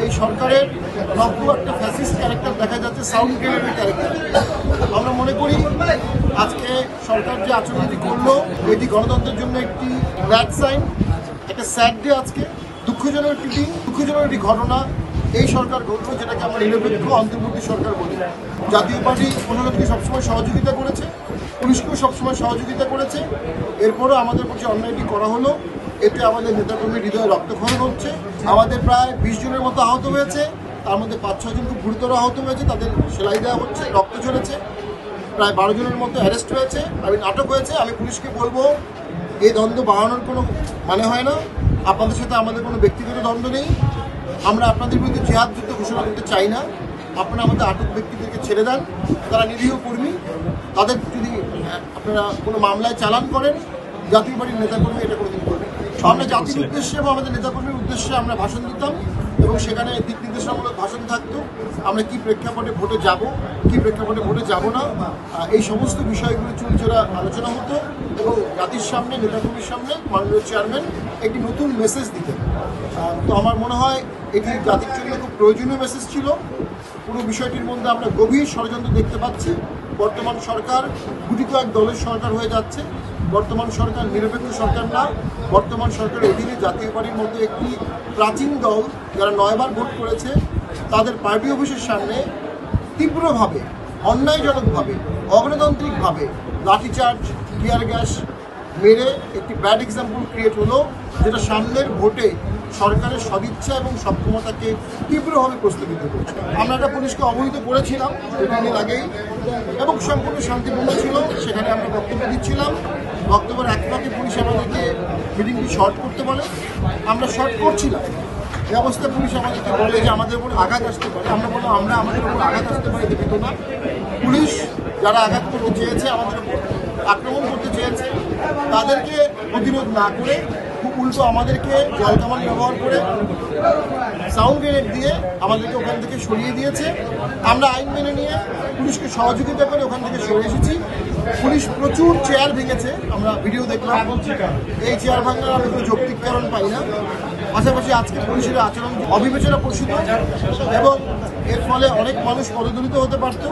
এই সরকারের নব্য একটা ফ্যাসিস্ট ক্যারেক্টার দেখা যাচ্ছে, সাউন্ড গ্রেনেডের ক্যারেক্টার। আমরা মনে করি আজকে সরকার যে আচরণটি করলো এটি গণতন্ত্রের জন্য একটি ব্যাড সাইন, একটা স্যাড ডে। আজকে দুঃখজনক একটি দিন, দুঃখজনক একটি ঘটনা এই সরকার ঘটলো, যেটাকে আমরা নিরপেক্ষ অন্তর্বর্তী সরকার বলি। জাতীয় পার্টি প্রশাসনকে সবসময় সহযোগিতা করেছে, পুলিশকেও সবসময় সহযোগিতা করেছে। এরপরও আমাদের প্রতি অন্যায়টি করা হলো, এতে আমাদের নেতাকর্মীর হৃদয়ে রক্তক্ষরণ হচ্ছে। আমাদের প্রায় 20 জনের মতো আহত হয়েছে, তার মধ্যে 5-6 জন খুব গুরুতর আহত হয়েছে, তাদের সেলাই দেওয়া হচ্ছে, রক্ত ঝরেছে। প্রায় 12 জনের মতো অ্যারেস্ট হয়েছে, আটক হয়েছে। আমি পুলিশকে বলবো এই দ্বন্দ্ব বাড়ানোর কোনো মানে হয় না। আপনাদের সাথে আমাদের কোনো ব্যক্তিগত দ্বন্দ্ব নেই। আমরা আপনাদের বিরুদ্ধে জিহাদ যুদ্ধ ঘোষণা করতে চাই না। আপনারা আমাদের আটক ব্যক্তিদেরকে ছেড়ে দেন, তারা নিরীহ কর্মী। তাদের যদি আপনারা কোনো মামলায় চালান করেন, জাতীয় পার্টির নেতাকর্মী এটা কোনোদিন করবেন। আমরা জাতির উদ্দেশ্যে এবং আমাদের নেতাকর্মীর উদ্দেশ্যে আমরা ভাষণ দিতাম এবং সেখানে দিক নির্দেশনামূলক ভাষণ থাকতো। আমরা কি প্রেক্ষাপটে ভোটে যাব, কি প্রেক্ষাপটে ভোটে যাব না, এই সমস্ত বিষয়গুলো চুলচেরা আলোচনা হতো এবং জাতির সামনে, নেতাকর্মীর সামনে মাননীয় চেয়ারম্যান একটি নতুন মেসেজ দিতেন। তো আমার মনে হয় এটি জাতির জন্য খুব প্রয়োজনীয় মেসেজ ছিল। পুরো বিষয়টির মধ্যে আমরা গভীর ষড়যন্ত্র দেখতে পাচ্ছি। বর্তমান সরকার গুটি কয়েক দলের সরকার হয়ে যাচ্ছে। বর্তমান সরকার নিরপেক্ষ সরকার না, বর্তমান সরকারের অধীনে জাতীয় পার্টির মতো একটি প্রাচীন দল যারা 9 বার ভোট করেছে, তাদের পার্টি অফিসের সামনে তীব্রভাবে, অন্যায়জনকভাবে, অগণতান্ত্রিকভাবে লাঠিচার্জ, টিয়ার গ্যাস মেরে একটি ব্যাড এক্সাম্পল ক্রিয়েট হলো, যেটা সামনের ভোটে সরকারের সদিচ্ছা এবং সক্ষমতাকে তীব্রভাবে প্রস্তাবিত করছে। আমরা একটা পুলিশকে অবহিত করেছিলাম দুদিন আগেই এবং সম্পূর্ণ শান্তিপূর্ণ ছিল। সেখানে আমরা বক্তব্য দিচ্ছিলাম। বক্তব্যের এক ফাঁকে পুলিশ আমাদেরকে মিটিংটি শর্ট করতে বলে। আমরা শর্ট করছিলাম। এই অবস্থায় পুলিশ আমাদেরকে বলে যে আমাদের উপর আঘাত আসতে পারে। আমরা বললাম আমরা আমাদের উপর আঘাত আসতে পারি দেখি না। পুলিশ যারা আঘাত করতে চেয়েছে, আমাদের উপর আক্রমণ করতে চেয়েছে, তাদেরকে প্রতিরোধ না করে উল্টো আমাদেরকে জল কামান ব্যবহার করে সাউন্ড গ্রেনেড দিয়ে আমাদেরকে ওখান থেকে সরিয়ে দিয়েছে। আমরা আইন মেনে নিয়ে পুলিশকে সহযোগিতা করে ওখান থেকে সরে এসেছি। পুলিশ প্রচুর চেয়ার ভেঙেছে, আমরা ভিডিও দেখলাম। এই চেয়ার ভাঙার আমি কোনো যৌক্তিক কারণ পাই না। পাশাপাশি আজকে পুলিশের আচরণ অবিবেচনা প্রসূত এবং এর ফলে অনেক মানুষ পদদলিত হতে পারত।